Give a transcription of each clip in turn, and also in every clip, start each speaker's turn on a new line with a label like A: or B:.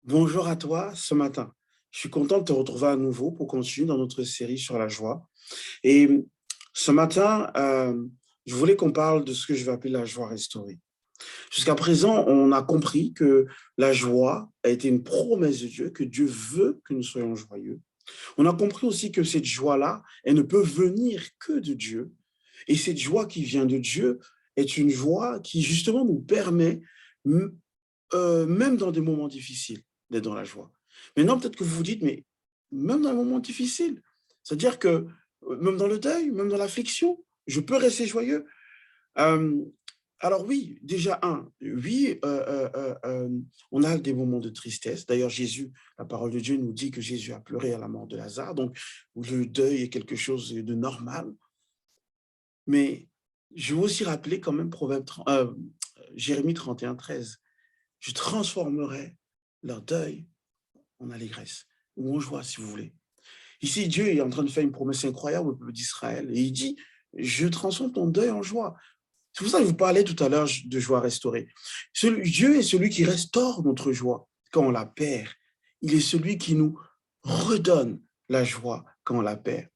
A: Bonjour à toi ce matin. Je suis content de te retrouver à nouveau pour continuer dans notre série sur la joie. Et ce matin, je voulais qu'on parle de ce que je vais appeler la joie restaurée. Jusqu'à présent, on a compris que la joie a été une promesse de Dieu, que Dieu veut que nous soyons joyeux. On a compris aussi que cette joie-là, elle ne peut venir que de Dieu. Et cette joie qui vient de Dieu est une joie qui justement nous permet même dans des moments difficiles, d'être dans la joie. Maintenant, peut-être que vous vous dites: «Mais même dans les moments difficiles, c'est-à-dire que, même dans le deuil, même dans l'affliction, je peux rester joyeux?» hem, alors oui, déjà oui, on a des moments de tristesse. D'ailleurs, Jésus, la parole de Dieu nous dit que Jésus a pleuré à la mort de Lazare, donc le deuil est quelque chose de normal. Mais je veux aussi rappeler quand même Jérémie 31, 13. Je transformerai leur deuil en allégresse ou en joie, si vous voulez. Ici, Dieu est en train de faire une promesse incroyable au peuple d'Israël et il dit: «Je transforme ton deuil en joie». C'est pour ça que je vous parlais tout à l'heure de joie restaurée. Dieu est celui qui restaure notre joie quand on la perd. Il est celui qui nous redonne la joie quand on la perd.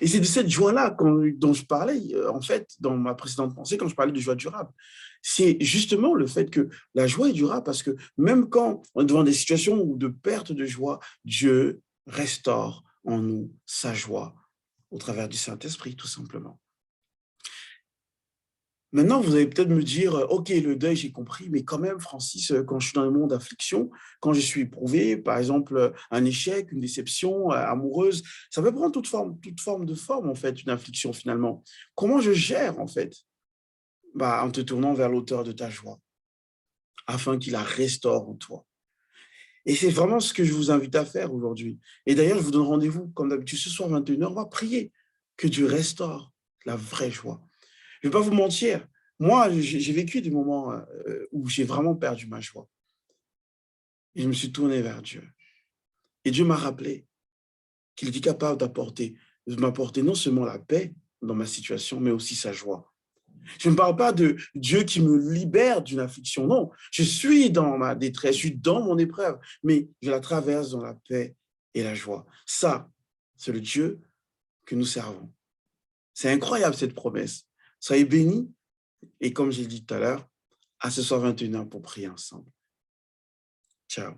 A: Et c'est de cette joie-là dont je parlais, en fait, dans ma précédente pensée, quand je parlais de joie durable. C'est justement le fait que la joie est durable parce que même quand on est devant des situations de perte de joie, Dieu restaure en nous sa joie au travers du Saint-Esprit, tout simplement. Maintenant, vous allez peut-être me dire, OK, le deuil, j'ai compris, mais quand même, Francis, quand je suis dans le monde d'affliction, quand je suis éprouvé, par exemple, un échec, une déception, amoureuse, ça peut prendre toute forme, en fait, une affliction, finalement. Comment je gère, en fait? Bah, en te tournant vers l'auteur de ta joie, afin qu'il la restaure en toi. Et c'est vraiment ce que je vous invite à faire aujourd'hui. Et d'ailleurs, je vous donne rendez-vous, comme d'habitude, ce soir, 21 h, on va prier que Dieu restaure la vraie joie. Je ne vais pas vous mentir, moi, j'ai vécu des moments, où j'ai vraiment perdu ma joie et je me suis tourné vers Dieu et Dieu m'a rappelé qu'il était capable de m'apporter non seulement la paix dans ma situation, mais aussi sa joie. Je ne parle pas de Dieu qui me libère d'une affliction, non. Je suis dans ma détresse, je suis dans mon épreuve, mais je la traverse dans la paix et la joie. Ça, c'est le Dieu que nous servons. C'est incroyable cette promesse. Soyez bénis et comme j'ai dit tout à l'heure, à ce soir 21 h pour prier ensemble. Ciao.